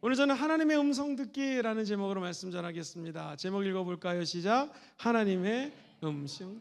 오늘 저는 하나님의 음성 듣기라는 제목으로 말씀 전하겠습니다. 제목 읽어볼까요? 시작. 하나님의 음성.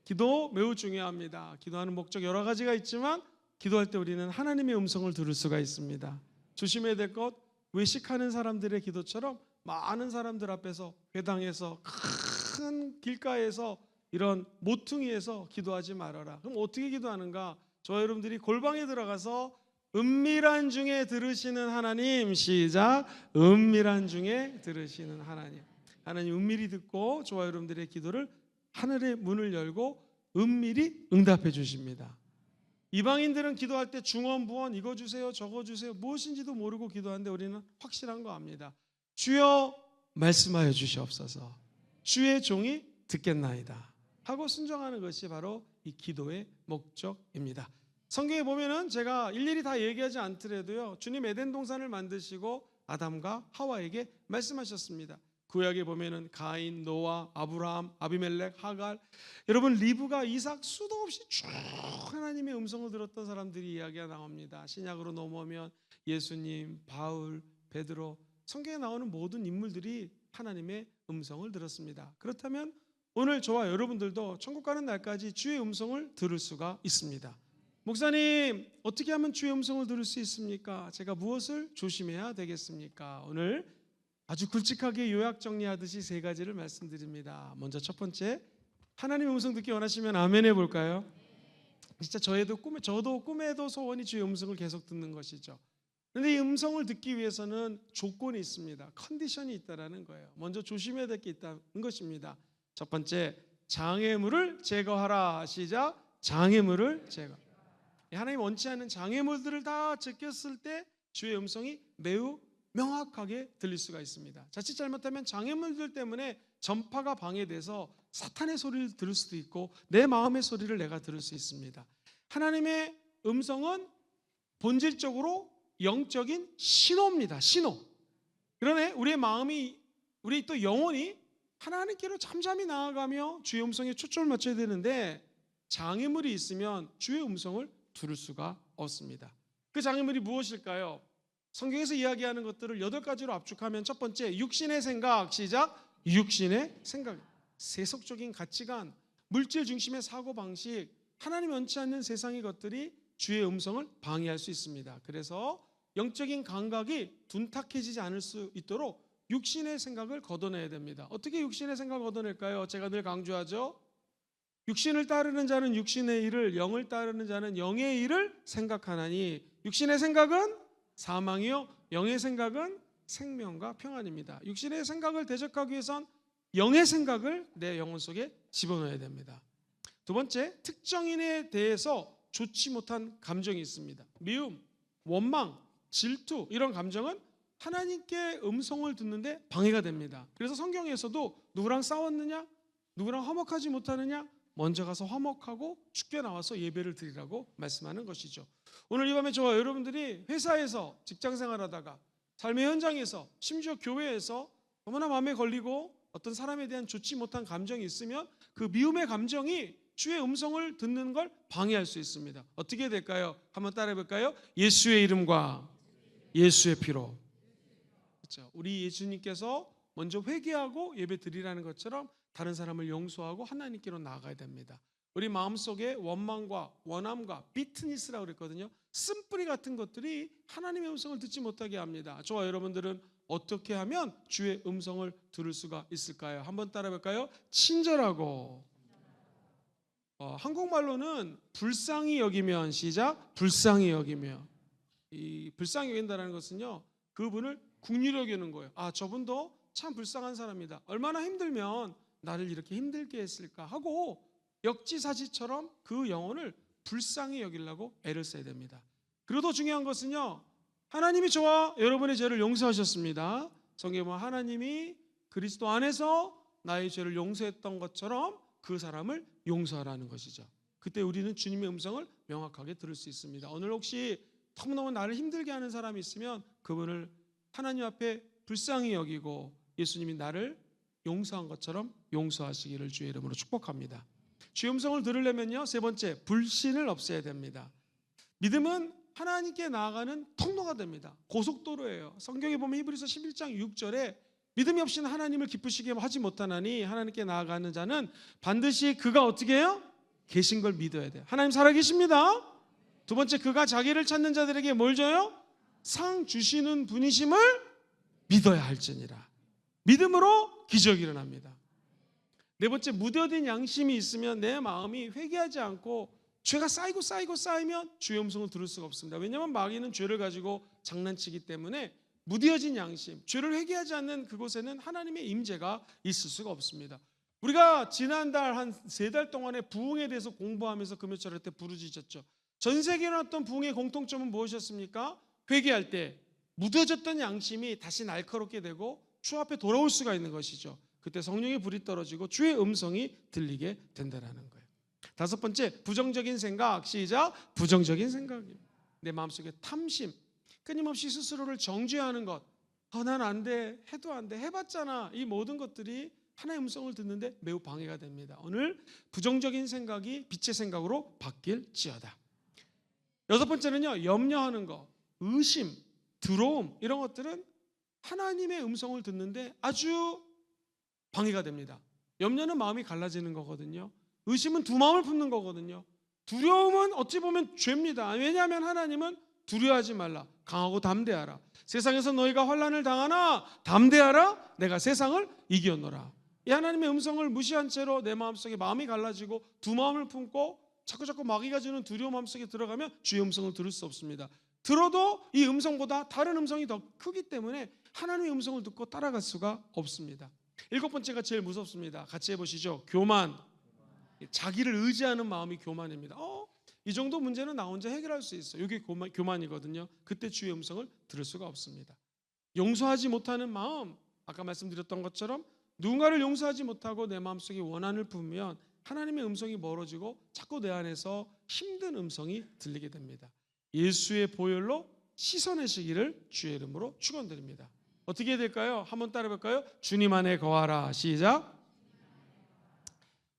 기도 매우 중요합니다. 기도하는 목적 여러 가지가 있지만 기도할 때 우리는 하나님의 음성을 들을 수가 있습니다. 조심해야 될 것, 외식하는 사람들의 기도처럼 많은 사람들 앞에서 회당에서 큰 길가에서 이런 모퉁이에서 기도하지 말아라. 그럼 어떻게 기도하는가? 저와 여러분들이 골방에 들어가서 은밀한 중에 들으시는 하나님, 시작. 은밀한 중에 들으시는 하나님. 하나님 은밀히 듣고 저와 여러분들의 기도를 하늘의 문을 열고 은밀히 응답해 주십니다. 이방인들은 기도할 때 중언부언 이거 주세요 저거 주세요 무엇인지도 모르고 기도하는데 우리는 확실한 거 압니다. 주여 말씀하여 주시옵소서. 주의 종이 듣겠나이다 하고 순종하는 것이 바로 이 기도의 목적입니다. 성경에 보면은 제가 일일이 다 얘기하지 않더라도요, 주님 에덴 동산을 만드시고 아담과 하와에게 말씀하셨습니다. 구약에 보면은 가인, 노아, 아브라함, 아비멜렉, 하갈, 여러분 리브가, 이삭, 수도 없이 쭉 하나님의 음성을 들었던 사람들이 이야기가 나옵니다. 신약으로 넘어오면 예수님, 바울, 베드로, 성경에 나오는 모든 인물들이 하나님의 음성을 들었습니다. 그렇다면 오늘 저와 여러분들도 천국 가는 날까지 주의 음성을 들을 수가 있습니다. 목사님, 어떻게 하면 주의 음성을 들을 수 있습니까? 제가 무엇을 조심해야 되겠습니까? 오늘 아주 굵직하게 요약 정리하듯이 세 가지를 말씀드립니다. 먼저 첫 번째, 하나님의 음성 듣기 원하시면 아멘 해볼까요? 진짜 저도 꿈에도 소원이 주의 음성을 계속 듣는 것이죠. 그런데 이 음성을 듣기 위해서는 조건이 있습니다. 컨디션이 있다는 거예요. 먼저 조심해야 될 게 있다는 것입니다. 첫 번째, 장애물을 제거하라. 시작. 장애물을 제거. 하나님 원치 않는 장애물들을 다 제꼈을 때 주의 음성이 매우 명확하게 들릴 수가 있습니다. 자칫 잘못하면 장애물들 때문에 전파가 방해돼서 사탄의 소리를 들을 수도 있고 내 마음의 소리를 내가 들을 수 있습니다. 하나님의 음성은 본질적으로 영적인 신호입니다. 신호. 그러네 우리의 마음이, 우리 또 영혼이 하나님께로 잠잠히 나아가며 주의 음성에 초점을 맞춰야 되는데 장애물이 있으면 주의 음성을 들을 수가 없습니다. 그 장애물이 무엇일까요? 성경에서 이야기하는 것들을 8가지로 압축하면 첫 번째, 육신의 생각. 시작. 육신의 생각. 세속적인 가치관, 물질 중심의 사고방식, 하나님 원치 않는 세상의 것들이 주의 음성을 방해할 수 있습니다. 그래서 영적인 감각이 둔탁해지지 않을 수 있도록 육신의 생각을 걷어내야 됩니다. 어떻게 육신의 생각을 걷어낼까요? 제가 늘 강조하죠. 육신을 따르는 자는 육신의 일을, 영을 따르는 자는 영의 일을 생각하나니, 육신의 생각은 사망이요 영의 생각은 생명과 평안입니다. 육신의 생각을 대적하기 위해선 영의 생각을 내 영혼 속에 집어넣어야 됩니다. 두 번째, 특정인에 대해서 좋지 못한 감정이 있습니다. 미움, 원망, 질투, 이런 감정은 하나님께 음성을 듣는데 방해가 됩니다. 그래서 성경에서도 누구랑 싸웠느냐, 누구랑 화목하지 못하느냐, 먼저 가서 화목하고 죽게 나와서 예배를 드리라고 말씀하는 것이죠. 오늘 이 밤에 저와 여러분들이 회사에서 직장생활하다가 삶의 현장에서 심지어 교회에서 너무나 마음에 걸리고 어떤 사람에 대한 좋지 못한 감정이 있으면 그 미움의 감정이 주의 음성을 듣는 걸 방해할 수 있습니다. 어떻게 될까요? 한번 따라해 볼까요? 예수의 이름과 예수의 피로. 그렇죠? 우리 예수님께서 먼저 회개하고 예배 드리라는 것처럼 다른 사람을 용서하고 하나님께로 나아가야 됩니다. 우리 마음속에 원망과 원함과 비트니스라고 그랬거든요. 쓴뿌리 같은 것들이 하나님의 음성을 듣지 못하게 합니다. 저와 여러분들은 어떻게 하면 주의 음성을 들을 수가 있을까요? 한번 따라해 볼까요? 친절하고, 한국말로는 불쌍히 여기면. 시작. 불쌍히 여기며. 이 불쌍히 여긴다는 것은요, 그분을 긍휼히 여기는 거예요. 아, 저분도 참 불쌍한 사람이다. 얼마나 힘들면 나를 이렇게 힘들게 했을까 하고 역지사지처럼 그 영혼을 불쌍히 여기려고 애를 써야 됩니다. 그리고 더 중요한 것은요, 하나님이 저와 여러분의 죄를 용서하셨습니다. 성경에 보면 하나님이 그리스도 안에서 나의 죄를 용서했던 것처럼 그 사람을 용서하라는 것이죠. 그때 우리는 주님의 음성을 명확하게 들을 수 있습니다. 오늘 혹시 너무너무 나를 힘들게 하는 사람이 있으면 그분을 하나님 앞에 불쌍히 여기고 예수님이 나를 용서한 것처럼 용서하시기를 주의 이름으로 축복합니다. 주의 음성을 들으려면요, 세 번째, 불신을 없애야 됩니다. 믿음은 하나님께 나아가는 통로가 됩니다. 고속도로예요. 성경에 보면 히브리서 11장 6절에 믿음이 없이는 하나님을 기쁘시게 하지 못하나니 하나님께 나아가는 자는 반드시 그가 어떻게 해요? 계신 걸 믿어야 돼요. 하나님 살아계십니다. 두 번째, 그가 자기를 찾는 자들에게 뭘 줘요? 상 주시는 분이심을 믿어야 할지니라. 믿음으로 기적이 일어납니다. 네 번째, 무뎌진 양심이 있으면 내 마음이 회개하지 않고 죄가 쌓이면 주의 음성을 들을 수가 없습니다. 왜냐하면 마귀는 죄를 가지고 장난치기 때문에 무뎌진 양심, 죄를 회개하지 않는 그곳에는 하나님의 임재가 있을 수가 없습니다. 우리가 지난달 한 3달 동안에 부흥에 대해서 공부하면서 금요철 때 부르짖었죠. 전 세계에 일어났던 부흥의 공통점은 무엇이었습니까? 회개할 때 무뎌졌던 양심이 다시 날카롭게 되고 주 앞에 돌아올 수가 있는 것이죠. 그때 성령의 불이 떨어지고 주의 음성이 들리게 된다는 거예요. 다섯 번째, 부정적인 생각. 시작. 부정적인 생각입니다. 내 마음속에 탐심, 끊임없이 스스로를 정죄하는 것. 난 안 돼, 해도 안 돼, 해봤잖아. 이 모든 것들이 하나님의 음성을 듣는데 매우 방해가 됩니다. 오늘 부정적인 생각이 빛의 생각으로 바뀔지어다. 여섯 번째는요, 염려하는 것, 의심, 두려움, 이런 것들은 하나님의 음성을 듣는데 아주 방해가 됩니다. 염려는 마음이 갈라지는 거거든요. 의심은 두 마음을 품는 거거든요. 두려움은 어찌 보면 죄입니다. 왜냐하면 하나님은 두려워하지 말라, 강하고 담대하라. 세상에서 너희가 환난을 당하나 담대하라, 내가 세상을 이겼노라. 이 하나님의 음성을 무시한 채로 내 마음속에 마음이 갈라지고 두 마음을 품고 자꾸 마귀가 주는 두려움 마음속에 들어가면 주의 음성을 들을 수 없습니다. 들어도 이 음성보다 다른 음성이 더 크기 때문에 하나님의 음성을 듣고 따라갈 수가 없습니다. 일곱 번째가 제일 무섭습니다. 같이 해보시죠. 교만. 자기를 의지하는 마음이 교만입니다. 이 정도 문제는 나 혼자 해결할 수 있어. 이게 교만이거든요. 그때 주의 음성을 들을 수가 없습니다. 용서하지 못하는 마음, 아까 말씀드렸던 것처럼 누군가를 용서하지 못하고 내 마음속에 원한을 품으면 하나님의 음성이 멀어지고 자꾸 내 안에서 힘든 음성이 들리게 됩니다. 예수의 보혈로 씻어내시기를 주의 이름으로 축원드립니다. 어떻게 해야 될까요? 한번 따라 볼까요? 주님 안에 거하라. 시작.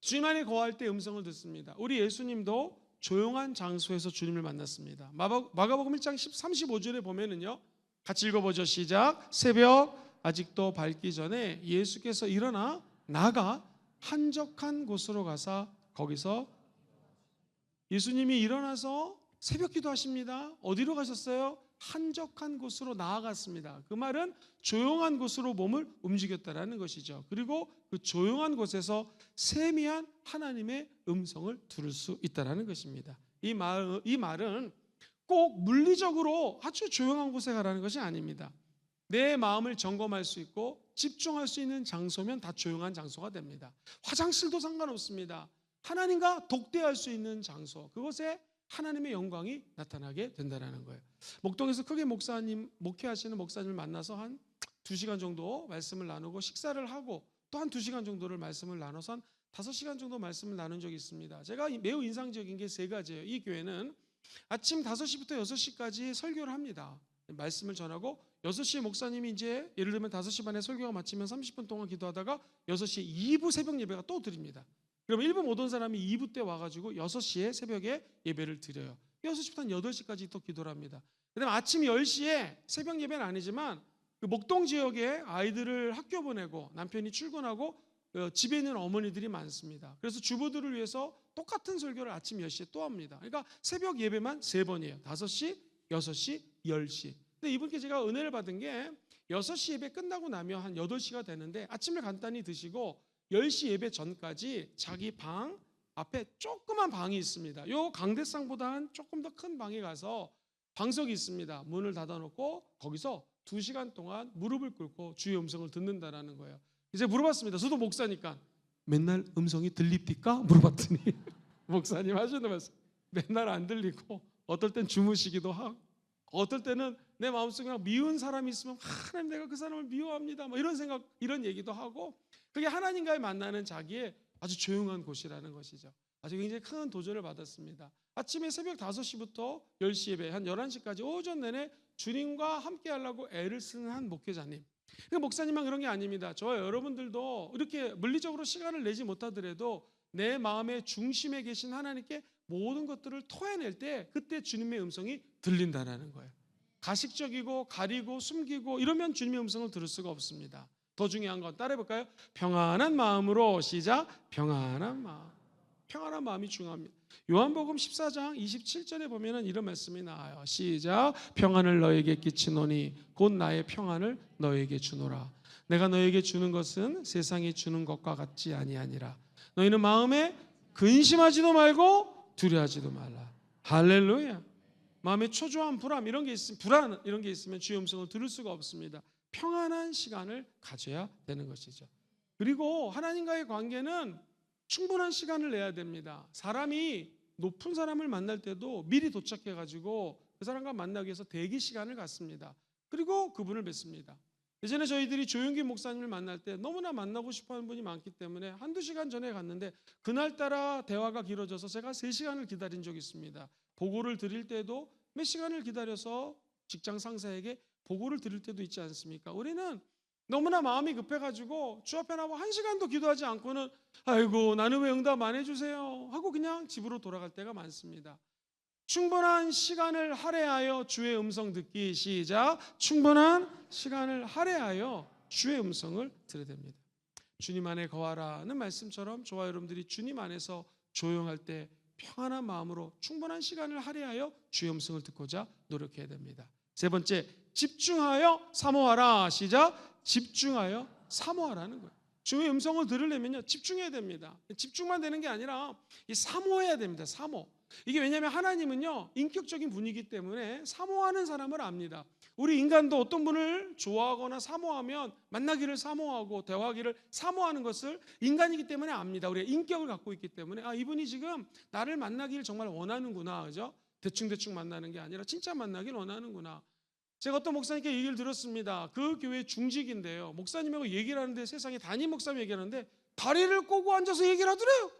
주님 안에 거할 때 음성을 듣습니다. 우리 예수님도 조용한 장소에서 주님을 만났습니다. 마가복음 1장 35절에 보면은요, 같이 읽어보죠. 시작. 새벽 아직도 밝기 전에 예수께서 일어나 나가 한적한 곳으로 가사 거기서 예수님이 일어나서 새벽 기도하십니다. 어디로 가셨어요? 한적한 곳으로 나아갔습니다. 그 말은 조용한 곳으로 몸을 움직였다라는 것이죠. 그리고 그 조용한 곳에서 세미한 하나님의 음성을 들을 수 있다라는 것입니다. 이 말은 꼭 물리적으로 아주 조용한 곳에 가라는 것이 아닙니다. 내 마음을 점검할 수 있고 집중할 수 있는 장소면 다 조용한 장소가 됩니다. 화장실도 상관없습니다. 하나님과 독대할 수 있는 장소, 그곳에 하나님의 영광이 나타나게 된다는 거예요. 목동에서 크게 목회하시는 목사님을 만나서 한 2시간 정도 말씀을 나누고 식사를 하고 또 한 2시간 정도를 말씀을 나눠서 한 5시간 정도 말씀을 나눈 적이 있습니다. 제가 매우 인상적인 게 3가지예요. 이 교회는 아침 5시부터 6시까지 설교를 합니다. 말씀을 전하고 6시에 목사님이 이제 예를 들면 5시 반에 설교가 마치면 30분 동안 기도하다가 6시에 2부 새벽 예배가 또 드립니다. 그럼 1부 못 온 사람이 2부 때 와가지고 6시에 새벽에 예배를 드려요. 6시부터 한 8시까지 또 기도를 합니다. 그 다음에 아침 10시에 새벽 예배는 아니지만 그 목동 지역에 아이들을 학교 보내고 남편이 출근하고 집에 있는 어머니들이 많습니다. 그래서 주부들을 위해서 똑같은 설교를 아침 10시에 또 합니다. 그러니까 새벽 예배만 3번이에요. 5시, 6시, 10시. 근데 이분께 제가 은혜를 받은 게 6시 예배 끝나고 나면 한 8시가 되는데 아침을 간단히 드시고 10시 예배 전까지 자기 방 앞에 조그만 방이 있습니다. 요 강대상보다 한 조금 더 큰 방에 가서 방석이 있습니다. 문을 닫아놓고 거기서 2시간 동안 무릎을 꿇고 주의 음성을 듣는다라는 거예요. 이제 물어봤습니다. 저도 목사니까 맨날 음성이 들립니까? 물어봤더니 목사님 하시는 말씀, 맨날 안 들리고 어떨 땐 주무시기도 하고 어떨 때는 내 마음속에 미운 사람이 있으면 하나님 내가 그 사람을 미워합니다. 뭐 이런 생각, 이런 얘기도 하고 그게 하나님과의 만나는 자기의 아주 조용한 곳이라는 것이죠. 아주 굉장히 큰 도전을 받았습니다. 아침에 새벽 5시부터 10시 예배 한 11시까지 오전 내내 주님과 함께 하려고 애를 쓰는 한 목회자님. 그 목사님만 그런 게 아닙니다. 저와 여러분들도 이렇게 물리적으로 시간을 내지 못하더라도 내 마음의 중심에 계신 하나님께 모든 것들을 토해낼 때 그때 주님의 음성이 들린다는 거예요. 가식적이고 가리고 숨기고 이러면 주님의 음성을 들을 수가 없습니다. 더 중요한 건 따라해볼까요? 평안한 마음으로 시작. 평안한 마음. 평안한 마음이 중요합니다. 요한복음 14장 27절에 보면은 이런 말씀이 나와요. 시작. 평안을 너에게 끼치노니 곧 나의 평안을 너에게 주노라. 내가 너에게 주는 것은 세상이 주는 것과 같지 아니하니라. 너희는 마음에 근심하지도 말고 두려워하지도 말라. 할렐루야. 마음에 초조함, 불안 이런 게 있으면 주의 음성을 들을 수가 없습니다. 평안한 시간을 가져야 되는 것이죠. 그리고 하나님과의 관계는 충분한 시간을 내야 됩니다. 사람이 높은 사람을 만날 때도 미리 도착해가지고 그 사람과 만나기 위해서 대기 시간을 갖습니다. 그리고 그분을 뵙습니다. 예전에 저희들이 조용기 목사님을 만날 때 너무나 만나고 싶어하는 분이 많기 때문에 한두 시간 전에 갔는데 그날따라 대화가 길어져서 제가 3시간을 기다린 적이 있습니다. 보고를 드릴 때도 몇 시간을 기다려서 직장 상사에게 보고를 드릴 때도 있지 않습니까? 우리는 너무나 마음이 급해가지고 주 앞에 나와 1시간도 기도하지 않고는 아이고 나는 왜 응답 안 해주세요 하고 그냥 집으로 돌아갈 때가 많습니다. 충분한 시간을 할애하여 주의 음성 듣기. 시작. 충분한 시간을 할애하여 주의 음성을 들어야 됩니다. 주님 안에 거하라는 말씀처럼 저와 여러분들이 주님 안에서 조용할 때 평안한 마음으로 충분한 시간을 할애하여 주의 음성을 듣고자 노력해야 됩니다. 세 번째, 집중하여 사모하라. 시작. 집중하여 사모하라는 거예요. 주의 음성을 들으려면요 집중해야 됩니다. 집중만 되는 게 아니라 사모해야 됩니다. 사모. 이게 왜냐하면 하나님은요 인격적인 분이기 때문에 사모하는 사람을 압니다. 우리 인간도 어떤 분을 좋아하거나 사모하면 만나기를 사모하고 대화하기를 사모하는 것을 인간이기 때문에 압니다. 우리가 인격을 갖고 있기 때문에 이분이 지금 나를 만나기를 정말 원하는구나, 그죠? 대충 만나는 게 아니라 진짜 만나기를 원하는구나. 제가 어떤 목사님께 얘기를 들었습니다. 그 교회 중직인데요, 목사님하고 얘기를 하는데 세상에 담임 목사님 얘기하는데 다리를 꼬고 앉아서 얘기를 하더래요.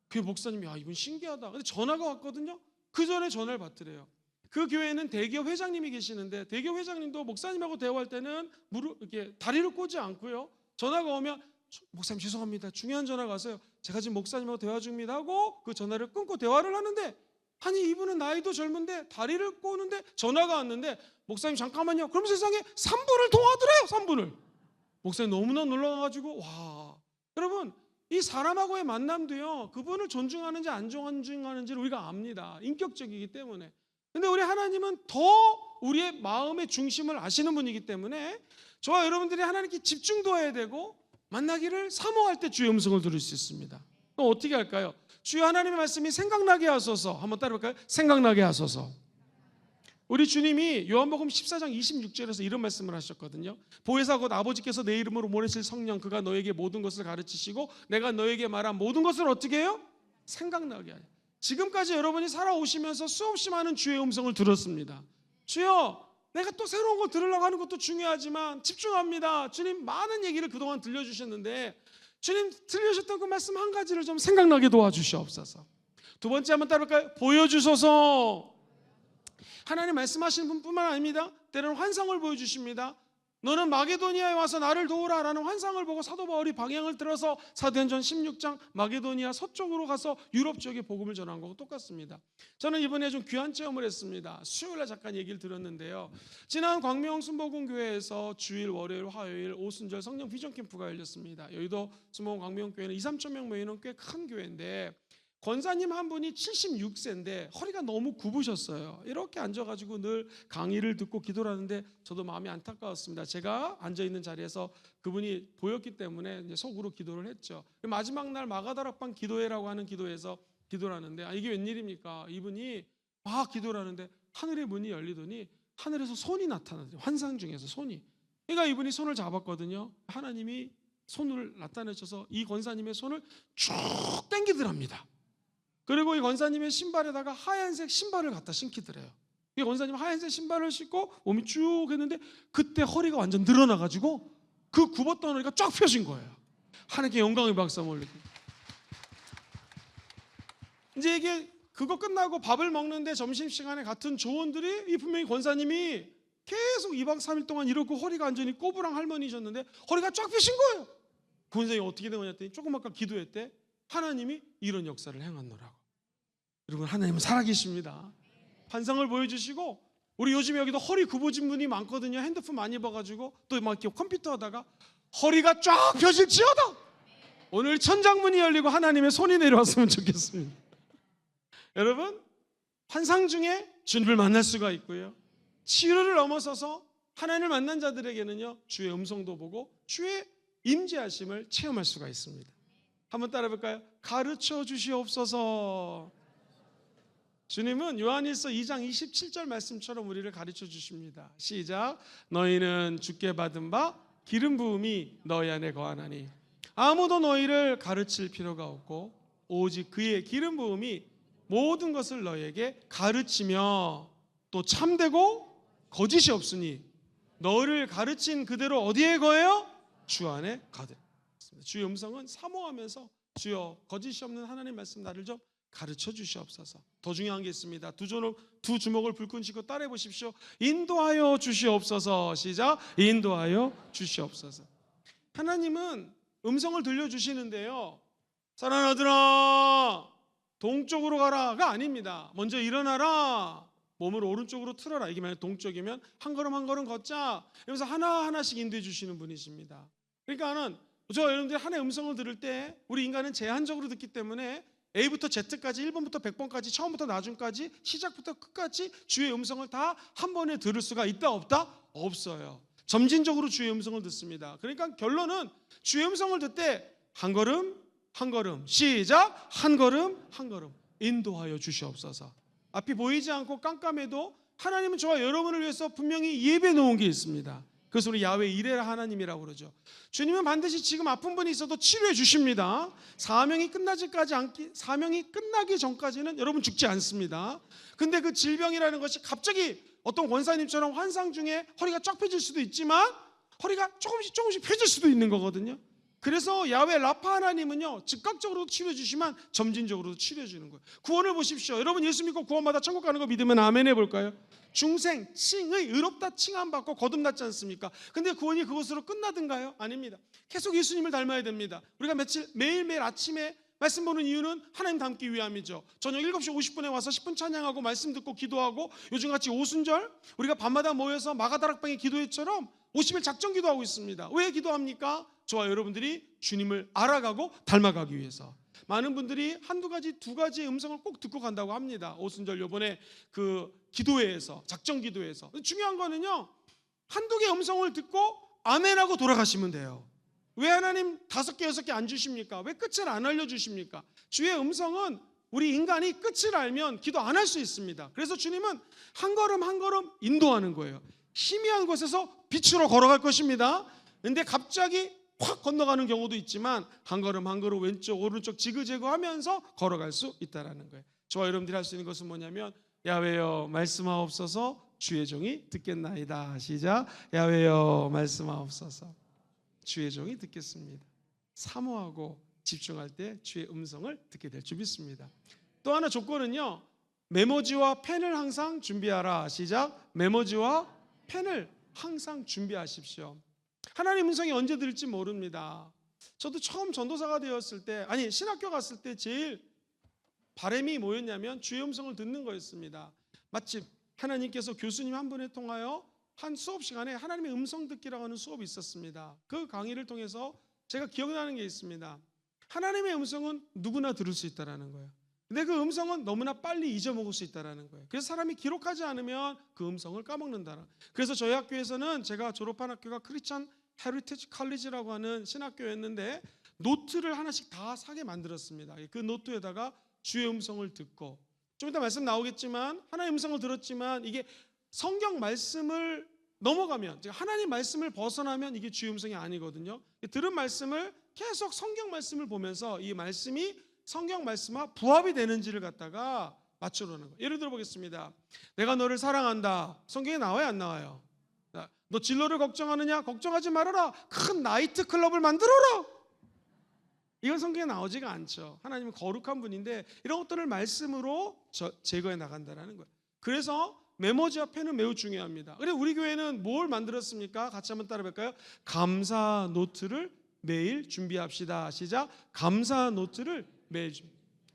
그 목사님이 이분 신기하다. 근데 전화가 왔거든요. 그 전에 전화를 받더래요. 그 교회는 대기업 회장님이 계시는데 대기업 회장님도 목사님하고 대화할 때는 이렇게 다리를 꼬지 않고요. 전화가 오면 목사님 죄송합니다. 중요한 전화가 왔어요. 제가 지금 목사님하고 대화 중입니다 하고 그 전화를 끊고 대화를 하는데 아니 이분은 나이도 젊은데 다리를 꼬는데 전화가 왔는데 목사님 잠깐만요. 그럼 세상에 3분을 통화하더래요. 3분을. 목사님 너무나 놀라가지고 와. 여러분 이 사람하고의 만남도요 그분을 존중하는지 안 존중하는지를 우리가 압니다. 인격적이기 때문에. 근데 우리 하나님은 더 우리의 마음의 중심을 아시는 분이기 때문에 저와 여러분들이 하나님께 집중도 해야 되고 만나기를 사모할 때 주의 음성을 들을 수 있습니다. 그럼 어떻게 할까요? 주의 하나님의 말씀이 생각나게 하소서. 한번 따라볼까요? 생각나게 하소서. 우리 주님이 요한복음 14장 26절에서 이런 말씀을 하셨거든요. 보혜사 곧 아버지께서 내 이름으로 보내실 성령 그가 너에게 모든 것을 가르치시고 내가 너에게 말한 모든 것을 어떻게 해요? 생각나게 하요. 지금까지 여러분이 살아오시면서 수없이 많은 주의 음성을 들었습니다. 주여 내가 또 새로운 걸 들으려고 하는 것도 중요하지만 집중합니다. 주님 많은 얘기를 그동안 들려주셨는데 주님 들려주셨던 그 말씀 한 가지를 좀 생각나게 도와주시옵소서. 두 번째 한번 따라볼까요? 보여주소서. 하나님 말씀하시는 분뿐만 아닙니다. 때로는 환상을 보여주십니다. 너는 마게도니아에 와서 나를 도우라 라는 환상을 보고 사도 바울이 방향을 들어서 사도행전 16장 마게도니아 서쪽으로 가서 유럽 지역에 복음을 전한 거하고 똑같습니다. 저는 이번에 좀 귀한 체험을 했습니다. 수요일에 잠깐 얘기를 들었는데요. 지난 광명 순복음교회에서 주일, 월요일, 화요일 오순절 성령 비전 캠프가 열렸습니다. 여의도 순복음 광명교회는 2, 3천 명 모이는 꽤 큰 교회인데 권사님 한 분이 76세인데 허리가 너무 굽으셨어요. 이렇게 앉아가지고 늘 강의를 듣고 기도를 하는데 저도 마음이 안타까웠습니다. 제가 앉아있는 자리에서 그분이 보였기 때문에 이제 속으로 기도를 했죠. 마지막 날 마가다락방 기도회라고 하는 기도회에서 기도를 하는데 이게 웬일입니까? 이분이 막 기도를 하는데 하늘의 문이 열리더니 하늘에서 손이 나타나더라고요. 환상 중에서 손이. 그러니까 이분이 손을 잡았거든요. 하나님이 손을 나타내셔서 이 권사님의 손을 쭉 당기더랍니다. 그리고 이 권사님의 신발에다가 하얀색 신발을 갖다 신기더래요. 이 권사님 하얀색 신발을 신고 몸이 쭉 했는데 그때 허리가 완전 늘어나가지고 그 굽었던 허리가 쫙 펴진 거예요. 하나님께 영광의 박수 올리고. 이제 이게 그거 끝나고 밥을 먹는데 점심시간에 같은 조원들이 이 분명히 권사님이 계속 2박 3일 동안 이러고 허리가 완전히 꼬부랑 할머니셨는데 허리가 쫙 펴신 거예요. 권사님이 어떻게 된 거냐 했더니 조금 아까 기도했대. 하나님이 이런 역사를 행하노라고. 여러분, 하나님은 살아계십니다. 환상을 보여주시고, 우리 요즘 여기도 허리 굽어진 분이 많거든요. 핸드폰 많이 봐가지고 또 막 이렇게 컴퓨터 하다가 허리가 쫙 펴질지어다. 오늘 천장문이 열리고 하나님의 손이 내려왔으면 좋겠습니다. 여러분, 환상 중에 주님을 만날 수가 있고요, 치유를 넘어서서 하나님을 만난 자들에게는요, 주의 음성도 보고 주의 임재하심을 체험할 수가 있습니다. 한번 따라 해볼까요? 가르쳐 주시옵소서. 주님은 요한일서 2장 27절 말씀처럼 우리를 가르쳐 주십니다. 시작. 너희는 주께 받은 바 기름 부음이 너희 안에 거하나니 아무도 너희를 가르칠 필요가 없고 오직 그의 기름 부음이 모든 것을 너희에게 가르치며 또 참되고 거짓이 없으니 너를 가르친 그대로 어디에 거해요? 주 안에 거하되. 주의 음성은 사모하면서 주여 거짓이 없는 하나님 말씀 나를 좀 가르쳐 주시옵소서. 더 중요한 게 있습니다. 두 주먹을 불끈 쥐고 따라해 보십시오. 인도하여 주시옵소서. 시작. 인도하여 주시옵소서. 하나님은 음성을 들려주시는데요, 사랑하는 아들아 동쪽으로 가라가 아닙니다. 먼저 일어나라, 몸을 오른쪽으로 틀어라. 이게 만약 동쪽이면 한 걸음 한 걸음 걷자, 이러면서 하나하나씩 인도해 주시는 분이십니다. 그러니까는 저 여러분들이 하나의 음성을 들을 때 우리 인간은 제한적으로 듣기 때문에 A부터 Z까지 1번부터 100번까지 처음부터 나중까지 시작부터 끝까지 주의 음성을 다 한 번에 들을 수가 있다 없다? 없어요. 점진적으로 주의 음성을 듣습니다. 그러니까 결론은 주의 음성을 듣되 한 걸음 한 걸음 시작, 한 걸음 한 걸음 인도하여 주시옵소서. 앞이 보이지 않고 깜깜해도 하나님은 저와 여러분을 위해서 분명히 예배해 놓은 게 있습니다. 그래서 우리 야훼 이레라 하나님이라고 그러죠. 주님은 반드시 지금 아픈 분이 있어도 치료해 주십니다. 사명이 끝나기 전까지는 여러분 죽지 않습니다. 근데 그 질병이라는 것이 갑자기 어떤 권사님처럼 환상 중에 허리가 쫙 펴질 수도 있지만 허리가 조금씩 펴질 수도 있는 거거든요. 그래서 야훼 라파 하나님은요, 즉각적으로 치료해 주시면 점진적으로도 치료해 주는 거예요. 구원을 보십시오. 여러분 예수 믿고 구원받아 천국 가는 거 믿으면 아멘 해볼까요? 중생, 칭의 의롭다 칭함받고 거듭났지 않습니까? 근데 구원이 그것으로 끝나든가요? 아닙니다. 계속 예수님을 닮아야 됩니다. 우리가 매일매일 아침에 말씀 보는 이유는 하나님 닮기 위함이죠. 저녁 7시 50분에 와서 10분 찬양하고 말씀 듣고 기도하고, 요즘같이 오순절 우리가 밤마다 모여서 마가다락방의 기도회처럼 50일 작정 기도하고 있습니다. 왜 기도합니까? 저와 여러분들이 주님을 알아가고 닮아가기 위해서. 많은 분들이 한두 가지, 두 가지의 음성을 꼭 듣고 간다고 합니다. 오순절 요번에 그 기도회에서, 작정 기도회에서. 중요한 거는요, 한두 개의 음성을 듣고 아멘하고 돌아가시면 돼요. 왜 하나님 5개, 6개 안 주십니까? 왜 끝을 안 알려주십니까? 주의 음성은 우리 인간이 끝을 알면 기도 안 할 수 있습니다. 그래서 주님은 한 걸음 한 걸음 인도하는 거예요. 희미한 곳에서 빛으로 걸어갈 것입니다. 근데 갑자기 확 건너가는 경우도 있지만 한 걸음 한 걸음 왼쪽 오른쪽 지그재그 하면서 걸어갈 수 있다는 거예요. 저와 여러분들이 할 수 있는 것은 뭐냐면, 야훼여 말씀하옵소서, 주의 종이 듣겠나이다. 시작. 야훼여 말씀하옵소서, 주의 종이 듣겠습니다. 사모하고 집중할 때 주의 음성을 듣게 될 줄 믿습니다. 또 하나 조건은요, 메모지와 펜을 항상 준비하라. 시작. 메모지와 펜을 항상 준비하십시오. 하나님 음성이 언제 들을지 모릅니다. 저도 처음 전도사가 되었을 때, 신학교 갔을 때 제일 바람이 뭐였냐면 주의 음성을 듣는 거였습니다. 마침 하나님께서 교수님 한 분에 통하여 한 수업 시간에 하나님의 음성 듣기라고 하는 수업이 있었습니다. 그 강의를 통해서 제가 기억나는 게 있습니다. 하나님의 음성은 누구나 들을 수 있다는 거예요. 근데 그 음성은 너무나 빨리 잊어먹을 수 있다는 거예요. 그래서 사람이 기록하지 않으면 그 음성을 까먹는다는. 그래서 저희 학교에서는, 제가 졸업한 학교가 크리스천 헤리티지 컬리지라고 하는 신학교였는데, 노트를 하나씩 다 사게 만들었습니다. 그 노트에다가 주의 음성을 듣고, 좀 이따 말씀 나오겠지만 하나님의 음성을 들었지만 이게 성경 말씀을 넘어가면, 하나님 말씀을 벗어나면 이게 주의 음성이 아니거든요. 들은 말씀을 계속 성경 말씀을 보면서 이 말씀이 성경 말씀과 부합이 되는지를 갖다가 맞추려는 거예요. 예를 들어 보겠습니다. 내가 너를 사랑한다. 성경에 나와요, 안 나와요? 너 진로를 걱정하느냐? 걱정하지 말아라. 큰 나이트 클럽을 만들어라. 이건 성경에 나오지가 않죠. 하나님은 거룩한 분인데 이런 것들을 말씀으로 제거해 나간다는 거예요. 그래서 메모지와 펜은 매우 중요합니다. 그리고 우리 교회는 뭘 만들었습니까? 같이 한번 따라 볼까요? 감사 노트를 매일 준비합시다. 시작. 감사 노트를 매일 준비.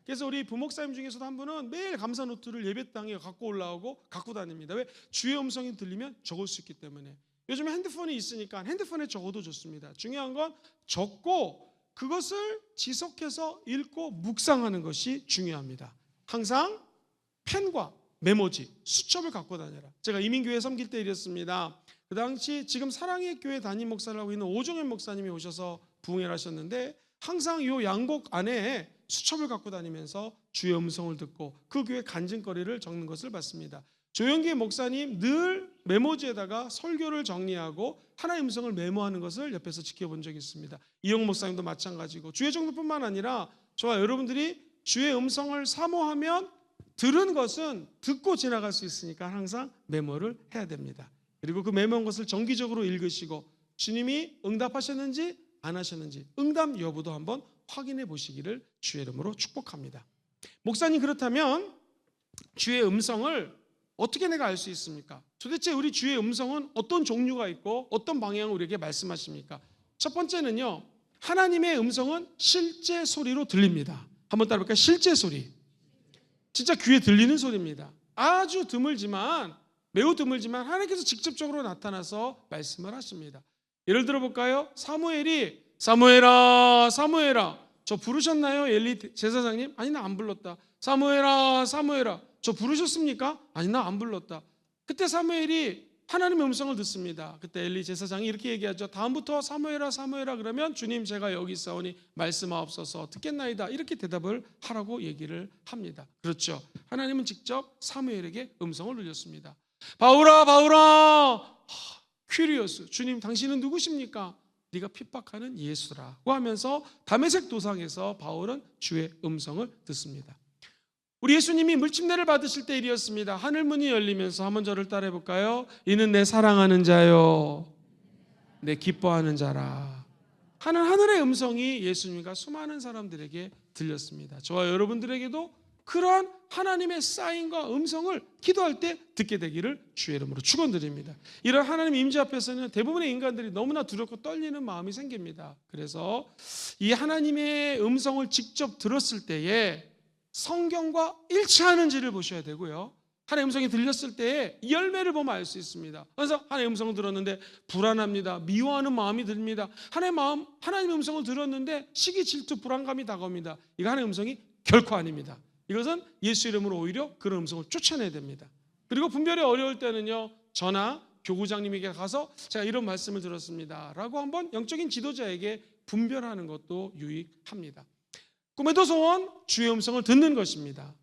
그래서 우리 부목사님 중에서도 한 분은 매일 감사 노트를 예배당에 갖고 올라오고 갖고 다닙니다. 왜? 주의 음성이 들리면 적을 수 있기 때문에. 요즘에 핸드폰이 있으니까 핸드폰에 적어도 좋습니다. 중요한 건 적고 그것을 지속해서 읽고 묵상하는 것이 중요합니다. 항상 펜과 메모지, 수첩을 갖고 다녀라. 제가 이민교회 섬길 때 이랬습니다. 그 당시 지금 사랑의 교회 담임 목사를 하고 있는 오종현 목사님이 오셔서 부흥회를 하셨는데 항상 이 양복 안에 수첩을 갖고 다니면서 주의 음성을 듣고 그 교회 간증거리를 적는 것을 봤습니다. 조영기 목사님 늘 메모지에다가 설교를 정리하고 하나의 음성을 메모하는 것을 옆에서 지켜본 적이 있습니다. 이영 목사님도 마찬가지고 주의 정도뿐만 아니라 저와 여러분들이 주의 음성을 사모하면 들은 것은 듣고 지나갈 수 있으니까 항상 메모를 해야 됩니다. 그리고 그 메모한 것을 정기적으로 읽으시고 주님이 응답하셨는지 안 하셨는지 응답 여부도 한번 확인해 보시기를 주의 이름으로 축복합니다. 목사님, 그렇다면 주의 음성을 어떻게 내가 알 수 있습니까? 도대체 우리 주의 음성은 어떤 종류가 있고 어떤 방향으로 우리에게 말씀하십니까? 첫 번째는요, 하나님의 음성은 실제 소리로 들립니다. 한번 따라볼까요? 실제 소리. 진짜 귀에 들리는 소리입니다. 아주 드물지만, 매우 드물지만 하나님께서 직접적으로 나타나서 말씀을 하십니다. 예를 들어 볼까요? 사무엘이 사무엘아 사무엘아 저 부르셨나요? 엘리 제사장님? 아니 나 안 불렀다. 사무엘아 사무엘아 저 부르셨습니까? 아니 나 안 불렀다. 그때 사무엘이 하나님의 음성을 듣습니다. 그때 엘리 제사장이 이렇게 얘기하죠. 다음부터 사무엘아 사무엘아 그러면 주님 제가 여기 있사오니 말씀하옵소서 듣겠나이다, 이렇게 대답을 하라고 얘기를 합니다. 그렇죠. 하나님은 직접 사무엘에게 음성을 들렸습니다. 바울아 바울아 퀴리오스, 주님 당신은 누구십니까? 네가 핍박하는 예수라고 하면서 다메섹 도상에서 바울은 주의 음성을 듣습니다. 우리 예수님이 물침례를 받으실 때 일이었습니다. 하늘문이 열리면서 한번 저를 따라해 볼까요? 이는 내 사랑하는 자요 내 기뻐하는 자라 하는 하늘의 음성이 예수님과 수많은 사람들에게 들렸습니다. 저와 여러분들에게도 그러한 하나님의 사인과 음성을 기도할 때 듣게 되기를 주의 이름으로 축원드립니다. 이런 하나님 임재 앞에서는 대부분의 인간들이 너무나 두렵고 떨리는 마음이 생깁니다. 그래서 이 하나님의 음성을 직접 들었을 때에 성경과 일치하는지를 보셔야 되고요. 하나님의 음성이 들렸을 때에 열매를 보면 알 수 있습니다. 그래서 하나님의 음성을 들었는데 불안합니다. 미워하는 마음이 듭니다. 하나님의 음성을 들었는데 시기, 질투, 불안감이 다가옵니다. 이거 하나님의 음성이 결코 아닙니다. 이것은 예수 이름으로 오히려 그런 음성을 쫓아내야 됩니다. 그리고 분별이 어려울 때는요, 저나 교구장님에게 가서 제가 이런 말씀을 들었습니다 라고 한번 영적인 지도자에게 분별하는 것도 유익합니다. 꿈에도 소원, 주의 음성을 듣는 것입니다.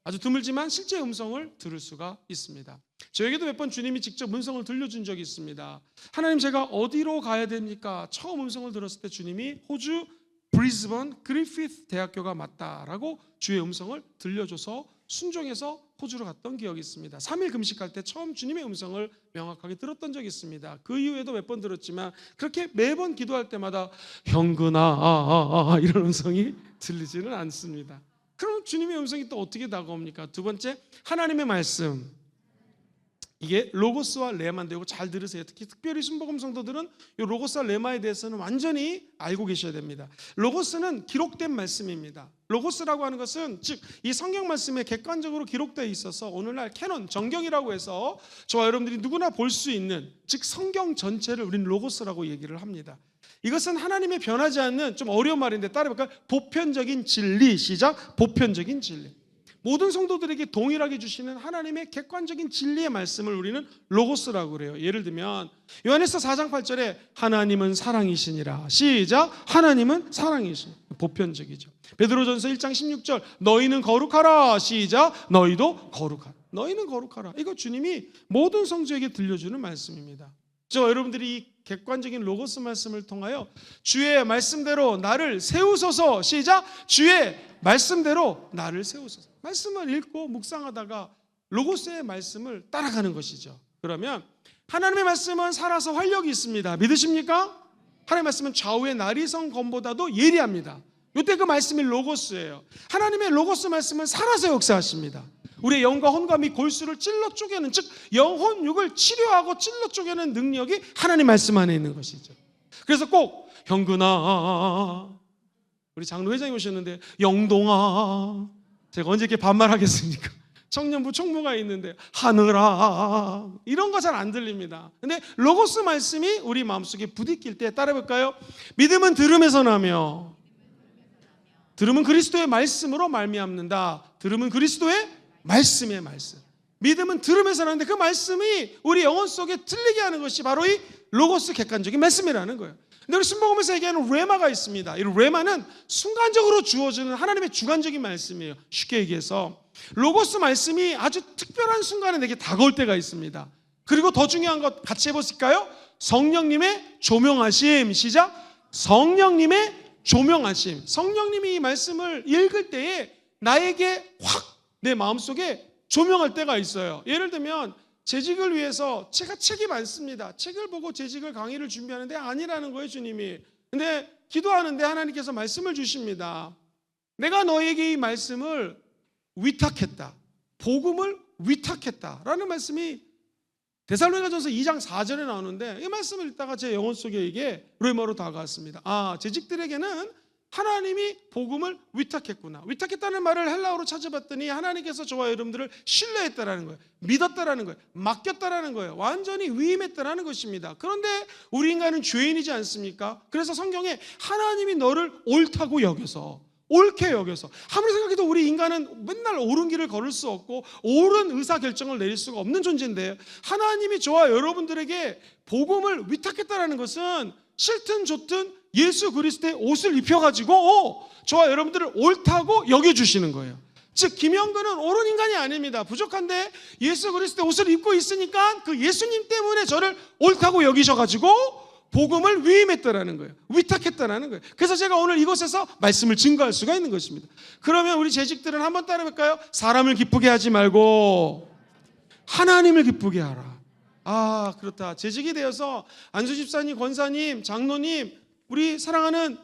아주 드물지만 실제 음성을 들을 수가 있습니다. 저에게도 몇 번 주님이 직접 음성을 들려준 적이 있습니다. 하나님 제가 어디로 가야 됩니까? 처음 음성을 들었을 때 주님이 호주 브리즈번 그리피스 대학교가 맞다라고 주의 음성을 들려줘서 순종해서 호주로 갔던 기억이 있습니다. 3일 금식할 때 처음 주님의 음성을 명확하게 들었던 적이 있습니다. 그 이후에도 몇 번 들었지만 그렇게 매번 기도할 때마다 형근아 이런 음성이 들리지는 않습니다. 그럼 주님의 음성이 또 어떻게 다가옵니까? 두 번째, 하나님의 말씀. 이게 로고스와 레마인데요. 잘 들으세요. 특별히 순복음 성도들은 이 로고스와 레마에 대해서는 완전히 알고 계셔야 됩니다. 로고스는 기록된 말씀입니다. 로고스라고 하는 것은 즉 이 성경 말씀에 객관적으로 기록되어 있어서 오늘날 캐논, 정경이라고 해서 저와 여러분들이 누구나 볼 수 있는 즉 성경 전체를 우리는 로고스라고 얘기를 합니다. 이것은 하나님의 변하지 않는, 좀 어려운 말인데 따라해볼까요? 보편적인 진리. 시작. 보편적인 진리. 모든 성도들에게 동일하게 주시는 하나님의 객관적인 진리의 말씀을 우리는 로고스라고 그래요. 예를 들면 요한에서 4장 8절에 하나님은 사랑이시니라. 시작. 하나님은 사랑이시니라. 보편적이죠. 베드로전서 1장 16절 너희는 거룩하라. 시작. 너희도 거룩하라. 너희는 거룩하라. 이거 주님이 모든 성도에게 들려주는 말씀입니다. 저 여러분들이 이 객관적인 로고스 말씀을 통하여 주의 말씀대로 나를 세우소서. 시작. 주의 말씀대로 나를 세우소서. 말씀을 읽고 묵상하다가 로고스의 말씀을 따라가는 것이죠. 그러면 하나님의 말씀은 살아서 활력이 있습니다. 믿으십니까? 하나님의 말씀은 좌우의 나리성 검보다도 예리합니다. 이때 그 말씀이 로고스예요. 하나님의 로고스 말씀은 살아서 역사하십니다. 우리의 영과 혼과 및 골수를 찔러 쪼개는, 즉 영혼 육을 치료하고 찔러 쪼개는 능력이 하나님 말씀 안에 있는 것이죠. 그래서 꼭 형근아, 우리 장로 회장이 오셨는데 영동아 제가 언제 이렇게 반말하겠습니까? 청년부 총무가 있는데 하늘아 이런 거 잘 안 들립니다. 근데 로고스 말씀이 우리 마음속에 부딪힐 때 따라해볼까요? 믿음은 들음에서 나며 들음은 그리스도의 말씀으로 말미암는다. 들음은 그리스도의 말씀의 말씀. 믿음은 들음에서 나는데 그 말씀이 우리 영혼 속에 들리게 하는 것이 바로 이 로고스 객관적인 말씀이라는 거예요. 근데 우리 순복음에서 얘기하는 레마가 있습니다. 이 레마는 순간적으로 주어지는 하나님의 주관적인 말씀이에요. 쉽게 얘기해서 로고스 말씀이 아주 특별한 순간에 내게 다가올 때가 있습니다. 그리고 더 중요한 것 같이 해보실까요? 성령님의 조명하심. 시작. 성령님의 조명하심. 성령님이 이 말씀을 읽을 때에 나에게 확 내 마음속에 조명할 때가 있어요. 예를 들면 재직을 위해서 제가 책이 많습니다. 책을 보고 재직을 강의를 준비하는데 아니라는 거예요, 주님이. 근데 기도하는데 하나님께서 말씀을 주십니다. 내가 너에게 이 말씀을 위탁했다. 복음을 위탁했다라는 말씀이 데살로니가전서 2장 4절에 나오는데 이 말씀을 읽다가 제 영혼 속에 이게 레마로 다가왔습니다. 아, 재직들에게는 하나님이 복음을 위탁했구나. 위탁했다는 말을 헬라어로 찾아봤더니 하나님께서 저와 여러분들을 신뢰했다라는 거예요. 믿었다라는 거예요. 맡겼다라는 거예요. 완전히 위임했다라는 것입니다. 그런데 우리 인간은 죄인이지 않습니까? 그래서 성경에 하나님이 너를 옳다고 여겨서 옳게 여겨서 아무리 생각해도 우리 인간은 맨날 옳은 길을 걸을 수 없고 옳은 의사결정을 내릴 수가 없는 존재인데 하나님이 저와 여러분들에게 복음을 위탁했다라는 것은 싫든 좋든 예수 그리스도의 옷을 입혀가지고 저와 여러분들을 옳다고 여겨주시는 거예요. 즉 김영근은 옳은 인간이 아닙니다. 부족한데 예수 그리스도의 옷을 입고 있으니까 그 예수님 때문에 저를 옳다고 여기셔가지고 복음을 위임했다라는 거예요. 위탁했다라는 거예요. 그래서 제가 오늘 이곳에서 말씀을 증거할 수가 있는 것입니다. 그러면 우리 재직들은 한번 따라볼까요? 사람을 기쁘게 하지 말고 하나님을 기쁘게 하라. 아, 그렇다. 재직이 되어서 안수 집사님, 권사님, 장로님, 우리 사랑하는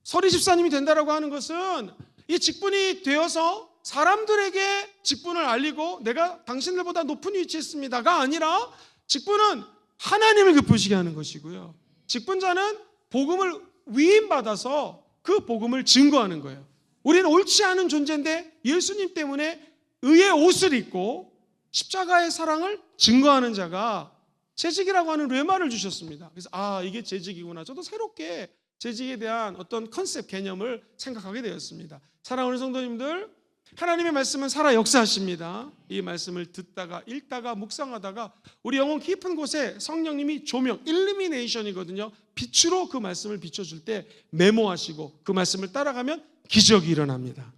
서리 집사님이 된다라고 하는 것은 이 직분이 되어서 사람들에게 직분을 알리고 내가 당신들보다 높은 위치에 있습니다가 아니라 직분은 하나님을 기쁘시게 하는 것이고요. 직분자는 복음을 위임받아서 그 복음을 증거하는 거예요. 우리는 옳지 않은 존재인데 예수님 때문에 의의 옷을 입고 십자가의 사랑을 증거하는 자가 재직이라고 하는 레마를 주셨습니다. 그래서 아, 이게 재직이구나. 저도 새롭게 재직에 대한 어떤 컨셉 개념을 생각하게 되었습니다. 사랑하는 성도님들, 하나님의 말씀은 살아 역사하십니다. 이 말씀을 듣다가 읽다가 묵상하다가 우리 영혼 깊은 곳에 성령님이 조명, 일루미네이션이거든요. 빛으로 그 말씀을 비춰줄 때 메모하시고 그 말씀을 따라가면 기적이 일어납니다.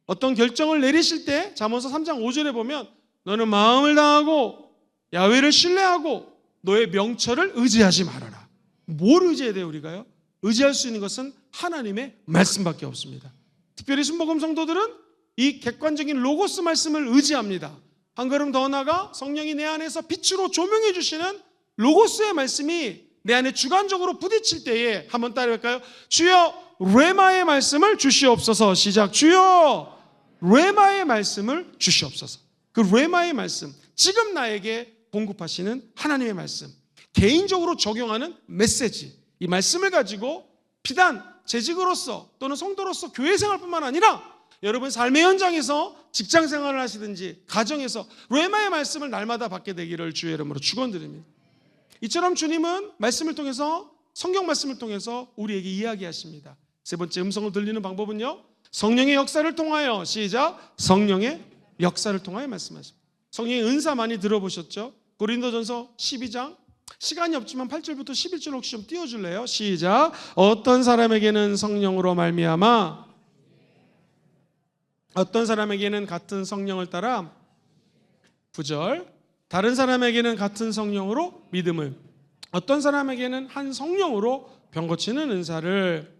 어떤 결정을 내리실 때 잠언서 3장 5절에 보면 너는 마음을 다하고 야훼를 신뢰하고 너의 명철을 의지하지 말아라. 뭘 의지해야 돼요, 우리가요? 의지할 수 있는 것은 하나님의 말씀밖에 없습니다. 특별히 순복음 성도들은 이 객관적인 로고스 말씀을 의지합니다. 한 걸음 더 나아가 성령이 내 안에서 빛으로 조명해 주시는 로고스의 말씀이 내 안에 주관적으로 부딪힐 때에 한번 따라할까요? 주여 레마의 말씀을 주시옵소서. 시작. 주여 레마의 말씀을 주시옵소서. 그 레마의 말씀, 지금 나에게 공급하시는 하나님의 말씀, 개인적으로 적용하는 메시지, 이 말씀을 가지고 비단 재직으로서 또는 성도로서 교회 생활뿐만 아니라 여러분 삶의 현장에서 직장 생활을 하시든지 가정에서 레마의 말씀을 날마다 받게 되기를 주의 이름으로 축원드립니다. 이처럼 주님은 말씀을 통해서, 성경 말씀을 통해서 우리에게 이야기하십니다. 세 번째 음성을 들리는 방법은요, 성령의 역사를 통하여. 시작. 성령의 역사를 통하여 말씀하십니다. 성령의 은사 많이 들어보셨죠? 고린도전서 12장, 시간이 없지만 8절부터 11절 혹시 좀 띄워줄래요? 시작. 어떤 사람에게는 성령으로 말미암아, 어떤 사람에게는 같은 성령을 따라 9절, 다른 사람에게는 같은 성령으로 믿음을, 어떤 사람에게는 한 성령으로 병 고치는 은사를,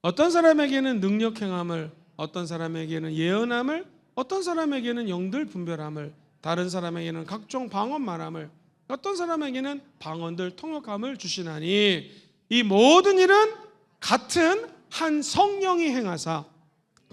어떤 사람에게는 능력 행함을, 어떤 사람에게는 예언함을, 어떤 사람에게는 영들 분별함을, 다른 사람에게는 각종 방언 말함을, 어떤 사람에게는 방언들 통역함을 주시나니 이 모든 일은 같은 한 성령이 행하사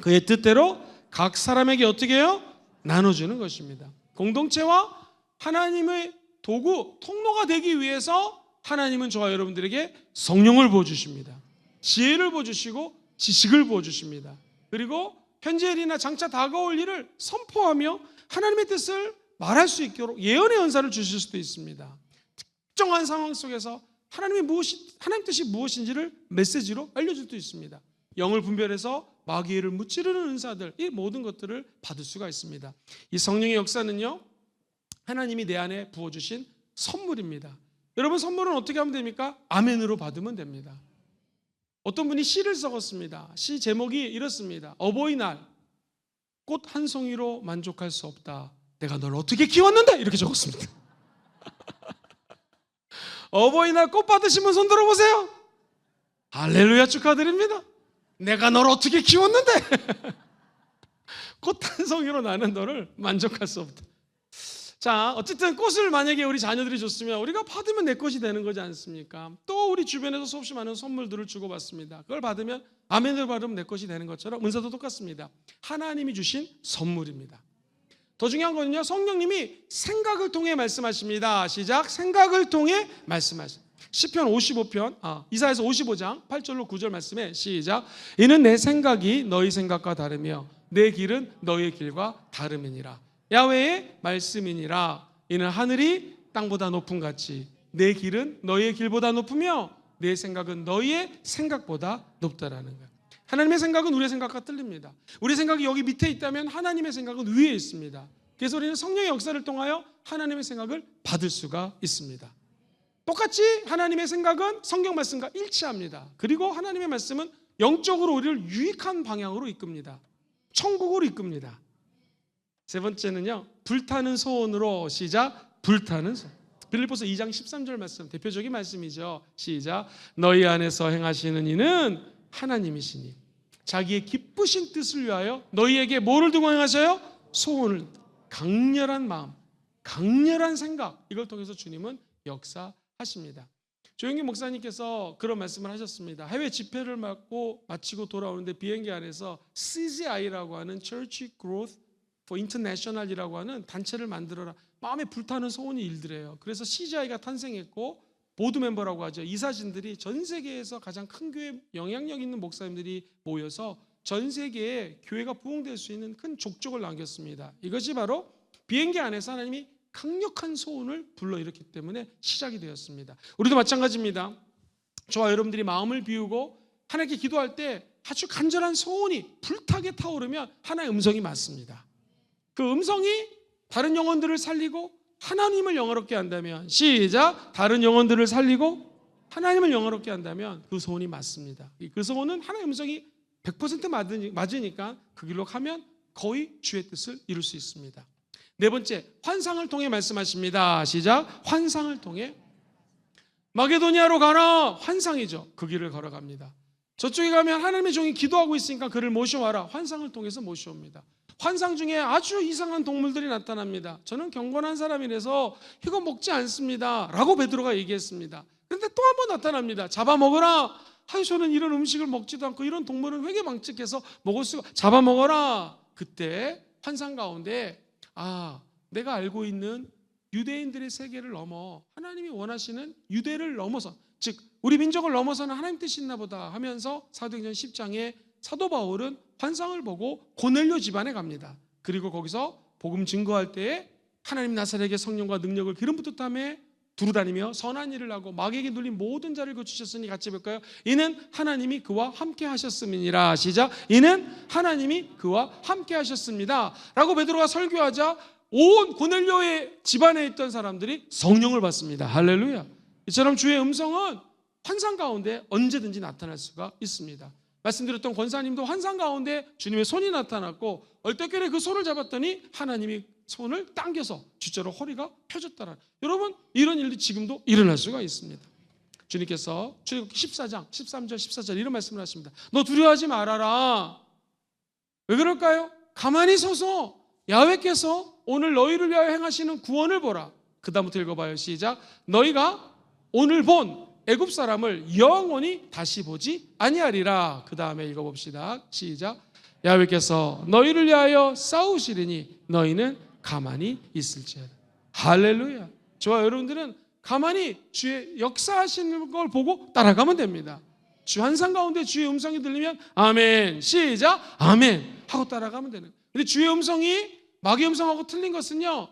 그의 뜻대로 각 사람에게 어떻게 해요? 나눠주는 것입니다. 공동체와 하나님의 도구, 통로가 되기 위해서 하나님은 저와 여러분들에게 성령을 부어주십니다. 지혜를 부어주시고 지식을 부어주십니다. 그리고 현재일이나 장차 다가올 일을 선포하며 하나님의 뜻을 말할 수 있도록 예언의 은사를 주실 수도 있습니다. 특정한 상황 속에서 하나님 뜻이 무엇인지를 메시지로 알려줄 수도 있습니다. 영을 분별해서 마귀를 무찌르는 은사들, 이 모든 것들을 받을 수가 있습니다. 이 성령의 역사는요, 하나님이 내 안에 부어주신 선물입니다. 여러분, 선물은 어떻게 하면 됩니까? 아멘으로 받으면 됩니다. 어떤 분이 시를 적었습니다. 시 제목이 이렇습니다. 어버이날 꽃 한 송이로 만족할 수 없다. 내가 널 어떻게 키웠는데? 이렇게 적었습니다. 어버이날 꽃 받으신 분 손 들어보세요. 할렐루야, 축하드립니다. 내가 널 어떻게 키웠는데? 꽃 한 송이로 나는 너를 만족할 수 없다. 자, 어쨌든 꽃을 만약에 우리 자녀들이 줬으면 우리가 받으면 내 것이 되는 거지 않습니까? 또 우리 주변에서 수없이 많은 선물들을 주고받습니다. 그걸 받으면 아멘을 받으면 내 것이 되는 것처럼 은사도 똑같습니다. 하나님이 주신 선물입니다. 더 중요한 거는요, 성령님이 생각을 통해 말씀하십니다. 시작. 생각을 통해 말씀하십니다. 시편 55편, 이사야서 55장 8절로 9절 말씀에 시작. 이는 내 생각이 너희 생각과 다르며 내 길은 너희의 길과 다름이니라. 야훼의 말씀이니라. 이는 하늘이 땅보다 높음 같이 내 길은 너희의 길보다 높으며 내 생각은 너희의 생각보다 높다라는 거예요. 하나님의 생각은 우리의 생각과 틀립니다. 우리의 생각이 여기 밑에 있다면 하나님의 생각은 위에 있습니다. 그래서 우리는 성령의 역사를 통하여 하나님의 생각을 받을 수가 있습니다. 똑같이 하나님의 생각은 성경 말씀과 일치합니다. 그리고 하나님의 말씀은 영적으로 우리를 유익한 방향으로 이끕니다. 천국으로 이끕니다. 세 번째는요, 불타는 소원으로 시작. 불타는 소원. 빌립보서 2장 13절 말씀, 대표적인 말씀이죠. 시작. 너희 안에서 행하시는 이는 하나님이시니 자기의 기쁘신 뜻을 위하여 너희에게 뭐를 두고 행하셔요? 소원을. 강렬한 마음, 강렬한 생각, 이걸 통해서 주님은 역사하십니다. 조영기 목사님께서 그런 말씀을 하셨습니다. 해외 집회를 마치고 돌아오는데 비행기 안에서 CGI라고 하는 Church Growth for International이라고 하는 단체를 만들어라. 마음에 불타는 소원이 일들어요. 그래서 CGI가 탄생했고 보드 멤버라고 하죠. 이사진들이 전 세계에서 가장 큰 교회, 영향력 있는 목사님들이 모여서 전 세계에 교회가 부흥될 수 있는 큰 족적을 남겼습니다. 이것이 바로 비행기 안에서 하나님이 강력한 소원을 불러일으켰기 때문에 시작이 되었습니다. 우리도 마찬가지입니다. 저와 여러분들이 마음을 비우고 하나님께 기도할 때 아주 간절한 소원이 불타게 타오르면 하나의 음성이 맞습니다. 그 음성이 다른 영혼들을 살리고 하나님을 영화롭게 한다면, 시작. 다른 영혼들을 살리고 하나님을 영화롭게 한다면 그 소원이 맞습니다. 그 소원은 하나님의 음성이 100% 맞으니까 그 길로 가면 거의 주의 뜻을 이룰 수 있습니다. 네 번째, 환상을 통해 말씀하십니다. 시작. 환상을 통해. 마게도니아로 가라. 환상이죠. 그 길을 걸어갑니다. 저쪽에 가면 하나님의 종이 기도하고 있으니까 그를 모셔와라. 환상을 통해서 모셔옵니다. 환상 중에 아주 이상한 동물들이 나타납니다. 저는 경건한 사람이라서 이거 먹지 않습니다 라고 베드로가 얘기했습니다. 그런데 또 한 번 나타납니다. 잡아먹어라. 저는 이런 음식을 먹지도 않고 이런 동물은 회개망측해서 먹을 수가, 잡아먹어라. 그때 환상 가운데 내가 알고 있는 유대인들의 세계를 넘어 하나님이 원하시는 유대를 넘어서, 즉 우리 민족을 넘어서는 하나님 뜻이 있나 보다 하면서 사도행전 10장에 사도 바울은 환상을 보고 고넬료 집안에 갑니다. 그리고 거기서 복음 증거할 때에 하나님 나사렛에게 성령과 능력을 기름 부듯함에 두루다니며 선한 일을 하고 마귀에게 눌린 모든 자를 고치셨으니, 같이 볼까요? 이는 하나님이 그와 함께 하셨음이니라. 시작. 이는 하나님이 그와 함께 하셨습니다 라고 베드로가 설교하자 온 고넬료의 집안에 있던 사람들이 성령을 받습니다. 할렐루야. 이처럼 주의 음성은 환상 가운데 언제든지 나타날 수가 있습니다. 말씀드렸던 권사님도 환상 가운데 주님의 손이 나타났고 얼떨결에 그 손을 잡았더니 하나님이 손을 당겨서 주자로 허리가 펴졌다라. 여러분, 이런 일도 지금도 일어날 수가 있습니다. 주님께서 출애굽기 14장 13절 14절 이런 말씀을 하십니다. 너 두려워하지 말아라. 왜 그럴까요? 가만히 서서 야훼께서 오늘 너희를 위하여 행하시는 구원을 보라. 그 다음부터 읽어봐요. 시작. 너희가 오늘 본 애굽 사람을 영원히 다시 보지 아니하리라. 그 다음에 읽어봅시다. 시작. 야훼께서 너희를 위하여 싸우시리니 너희는 가만히 있을지어다. 할렐루야. 저와 여러분들은 가만히 주의 역사하시는 걸 보고 따라가면 됩니다. 환상 가운데 주의 음성이 들리면 아멘, 시작, 아멘 하고 따라가면 되는 거예요. 근데 주의 음성이 마귀 음성하고 틀린 것은요,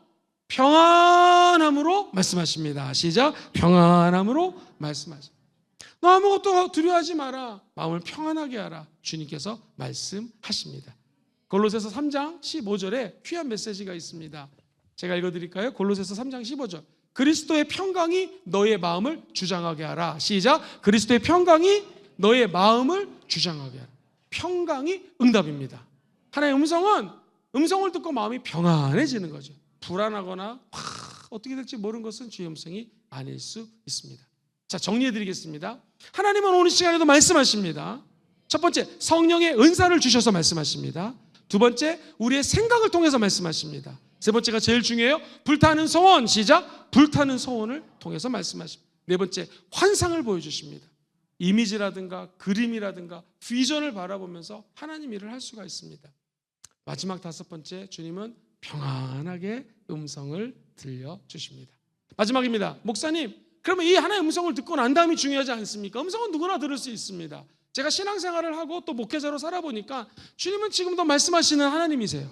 평안함으로 말씀하십니다. 시작, 평안함으로 말씀하십니다. 너 아무것도 두려워하지 마라, 마음을 평안하게 하라, 주님께서 말씀하십니다. 골로새서 3장 15절에 귀한 메시지가 있습니다. 제가 읽어드릴까요? 골로새서 3장 15절. 그리스도의 평강이 너의 마음을 주장하게 하라. 시작, 그리스도의 평강이 너의 마음을 주장하게 하라. 평강이 응답입니다. 하나님의 음성을 듣고 마음이 평안해지는 거죠. 불안하거나 어떻게 될지 모르는 것은 주의 음성이 아닐 수 있습니다. 자, 정리해드리겠습니다. 하나님은 오늘 시간에도 말씀하십니다. 첫 번째, 성령의 은사를 주셔서 말씀하십니다. 두 번째, 우리의 생각을 통해서 말씀하십니다. 세 번째가 제일 중요해요. 불타는 소원, 시작, 불타는 소원을 통해서 말씀하십니다. 네 번째, 환상을 보여주십니다. 이미지라든가 그림이라든가 비전을 바라보면서 하나님 일을 할 수가 있습니다. 마지막 다섯 번째, 주님은 평안하게 음성을 들려주십니다. 마지막입니다. 목사님, 그러면 이 하나의 음성을 듣고 난 다음이 중요하지 않습니까? 음성은 누구나 들을 수 있습니다. 제가 신앙생활을 하고 또 목회자로 살아보니까 주님은 지금도 말씀하시는 하나님이세요.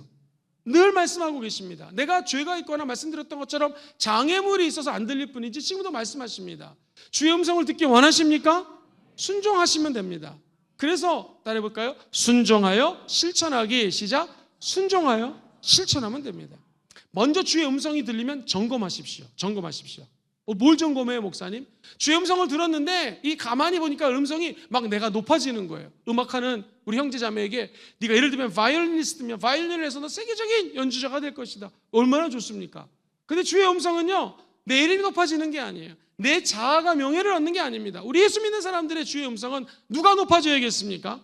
늘 말씀하고 계십니다. 내가 죄가 있거나 말씀드렸던 것처럼 장애물이 있어서 안 들릴 뿐이지 지금도 말씀하십니다. 주의 음성을 듣기 원하십니까? 순종하시면 됩니다. 그래서 따라해볼까요? 순종하여 실천하기, 시작, 순종하여 실천하면 됩니다. 먼저 주의 음성이 들리면 점검하십시오. 뭘 점검해요, 목사님? 주의 음성을 들었는데 이 가만히 보니까 음성이 막 내가 높아지는 거예요. 음악하는 우리 형제 자매에게 네가 예를 들면 바이올리니스트면 바이올린을 해서 너 세계적인 연주자가 될 것이다. 얼마나 좋습니까? 근데 주의 음성은요, 내 이름이 높아지는 게 아니에요. 내 자아가 명예를 얻는 게 아닙니다. 우리 예수 믿는 사람들의 주의 음성은 누가 높아져야겠습니까?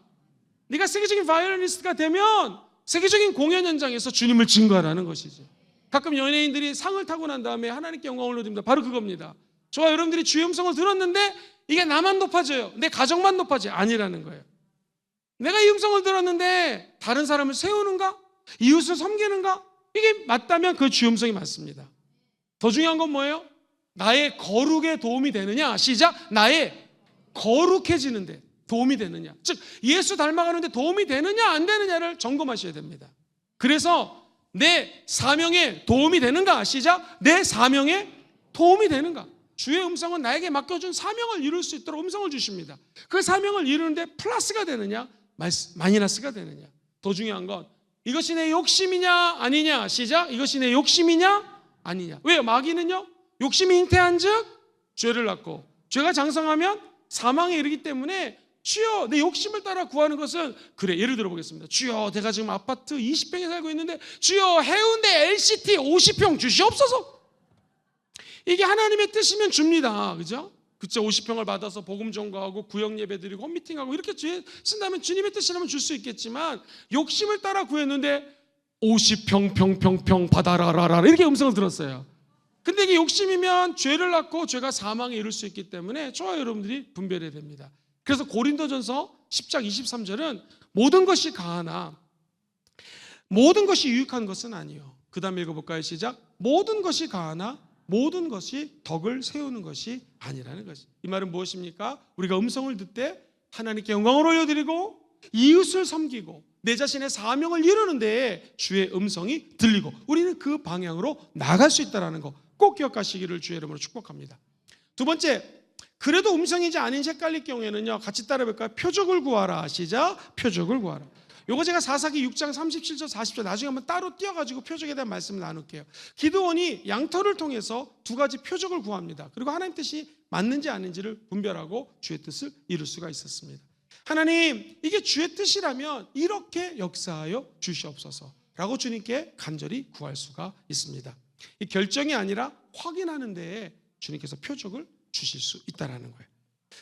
네가 세계적인 바이올리니스트가 되면 세계적인 공연 현장에서 주님을 증거하라는 것이죠. 가끔 연예인들이 상을 타고 난 다음에 하나님께 영광을 올려드립니다. 바로 그겁니다. 저와 여러분들이 주의 음성을 들었는데 이게 나만 높아져요, 내 가정만 높아져요, 아니라는 거예요. 내가 이 음성을 들었는데 다른 사람을 세우는가? 이웃을 섬기는가? 이게 맞다면 그 주의 음성이 맞습니다. 더 중요한 건 뭐예요? 나의 거룩에 도움이 되느냐? 시작, 나의 거룩해지는데 도움이 되느냐? 즉 예수 닮아가는데 도움이 되느냐 안 되느냐를 점검하셔야 됩니다. 그래서 내 사명에 도움이 되는가? 시작, 내 사명에 도움이 되는가? 주의 음성은 나에게 맡겨준 사명을 이룰 수 있도록 음성을 주십니다. 그 사명을 이루는데 플러스가 되느냐 마이너스가 되느냐? 더 중요한 건 이것이 내 욕심이냐 아니냐? 시작, 이것이 내 욕심이냐 아니냐? 왜요? 마귀는요, 욕심이 잉태한 즉 죄를 낳고 죄가 장성하면 사망에 이르기 때문에 주여, 내 욕심을 따라 구하는 것은, 그래, 예를 들어 보겠습니다. 주여, 내가 지금 아파트 20평에 살고 있는데 주여, 해운대 LCT 50평 주시옵소서. 이게 하나님의 뜻이면 줍니다. 그죠? 50평을 받아서 복음 전거하고 구역 예배 드리고 홈미팅하고 이렇게 쓴다면 주님의 뜻이라면 줄 수 있겠지만, 욕심을 따라 구했는데 50평 받아라라라 이렇게 음성을 들었어요. 근데 이게 욕심이면 죄를 낳고 죄가 사망에 이를 수 있기 때문에 저와 여러분들이 분별해야 됩니다. 그래서 고린도전서 10장 23절은 모든 것이 가하나 모든 것이 유익한 것은 아니요. 그 다음에 읽어볼까요? 시작, 모든 것이 가하나 모든 것이 덕을 세우는 것이 아니라는 것이. 이 말은 무엇입니까? 우리가 음성을 듣되 하나님께 영광을 올려드리고 이웃을 섬기고 내 자신의 사명을 이루는 데에 주의 음성이 들리고 우리는 그 방향으로 나갈 수 있다는 거 꼭 기억하시기를 주의 이름으로 축복합니다. 두 번째, 그래도 음성인지 아닌지 헷갈릴 경우에는요, 같이 따라해볼까요? 표적을 구하라. 시작, 표적을 구하라. 요거 제가 사사기 6장 37절 40절 나중에 한번 따로 띄어가지고 표적에 대한 말씀을 나눌게요. 기드온이 양털을 통해서 두 가지 표적을 구합니다. 그리고 하나님 뜻이 맞는지 아닌지를 분별하고 주의 뜻을 이룰 수가 있었습니다. 하나님, 이게 주의 뜻이라면 이렇게 역사하여 주시옵소서 라고 주님께 간절히 구할 수가 있습니다. 이 결정이 아니라 확인하는 데에 주님께서 표적을 주실 수 있다는 거예요.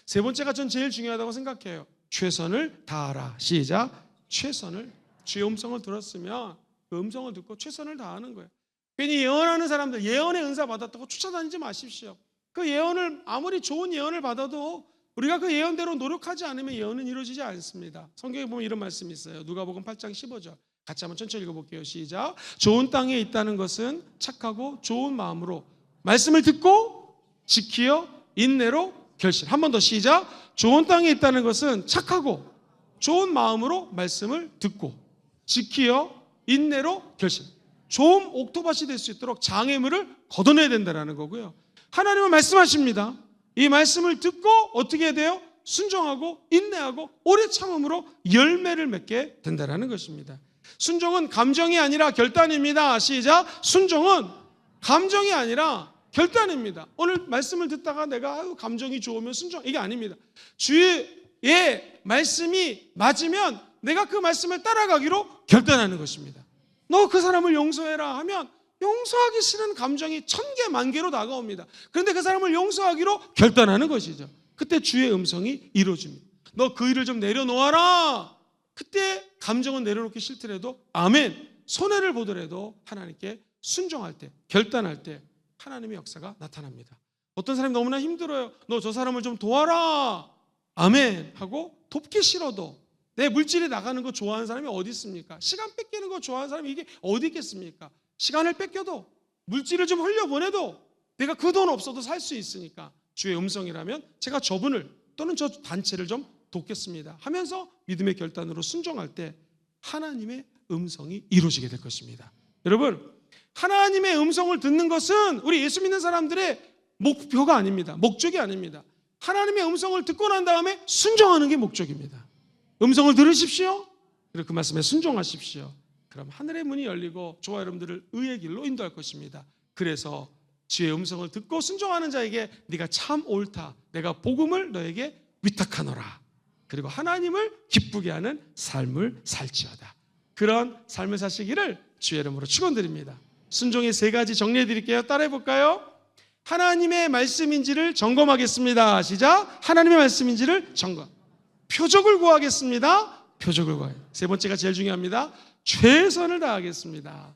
세 번째가 전 제일 중요하다고 생각해요. 최선을 다하라. 시작, 최선을. 주의 음성을 들었으면 그 음성을 듣고 최선을 다하는 거예요. 괜히 예언하는 사람들, 예언의 은사 받았다고 쫓아다니지 마십시오. 그 예언을, 아무리 좋은 예언을 받아도 우리가 그 예언대로 노력하지 않으면 예언은 이루어지지 않습니다. 성경에 보면 이런 말씀이 있어요. 누가복음 8장 15절 같이 한번 천천히 읽어볼게요. 시작, 좋은 땅에 있다는 것은 착하고 좋은 마음으로 말씀을 듣고 지키어 인내로 결실. 한 번 더 시작. 좋은 땅에 있다는 것은 착하고 좋은 마음으로 말씀을 듣고 지키어 인내로 결실. 좋은 옥토밭이 될 수 있도록 장애물을 걷어내야 된다는 거고요. 하나님은 말씀하십니다. 이 말씀을 듣고 어떻게 해야 돼요? 순종하고 인내하고 오래 참음으로 열매를 맺게 된다는 것입니다. 순종은 감정이 아니라 결단입니다. 시작. 순종은 감정이 아니라 결단입니다. 오늘 말씀을 듣다가 내가 감정이 좋으면 순종, 이게 아닙니다. 주의 말씀이 맞으면 내가 그 말씀을 따라가기로 결단하는 것입니다. 너 그 사람을 용서해라 하면 용서하기 싫은 감정이 1000개, 10,000개로 다가옵니다. 그런데 그 사람을 용서하기로 결단하는 것이죠. 그때 주의 음성이 이루어집니다. 너 그 일을 좀 내려놓아라. 그때 감정은 내려놓기 싫더라도 아멘, 손해를 보더라도 하나님께 순종할 때, 결단할 때 하나님의 역사가 나타납니다. 어떤 사람이 너무나 힘들어요. 너 저 사람을 좀 도와라. 아멘 하고 돕기 싫어도 내 물질이 나가는 거 좋아하는 사람이 어디 있습니까? 시간 뺏기는 거 좋아하는 사람이 이게 어디 있겠습니까? 시간을 뺏겨도 물질을 좀 흘려보내도 내가 그 돈 없어도 살 수 있으니까 주의 음성이라면 제가 저분을 또는 저 단체를 좀 돕겠습니다 하면서 믿음의 결단으로 순종할 때 하나님의 음성이 이루어지게 될 것입니다. 여러분, 하나님의 음성을 듣는 것은 우리 예수 믿는 사람들의 목표가 아닙니다. 목적이 아닙니다. 하나님의 음성을 듣고 난 다음에 순종하는 게 목적입니다. 음성을 들으십시오. 그리고 그 말씀에 순종하십시오. 그럼 하늘의 문이 열리고 저와 여러분들을 의의 길로 인도할 것입니다. 그래서 주의 음성을 듣고 순종하는 자에게 네가 참 옳다, 내가 복음을 너에게 위탁하노라. 그리고 하나님을 기쁘게 하는 삶을 살지어다. 그런 삶을 사시기를 주의 이름으로 축원드립니다. 순종의 3가지 정리해 드릴게요. 따라해 볼까요? 하나님의 말씀인지를 점검하겠습니다. 시작. 하나님의 말씀인지를 점검. 표적을 구하겠습니다. 표적을 구하요. 3번째가 제일 중요합니다. 최선을 다하겠습니다.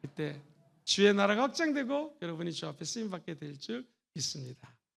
그때 주의 나라가 확장되고 여러분이 주 앞에 쓰임받게 될 줄 믿습니다.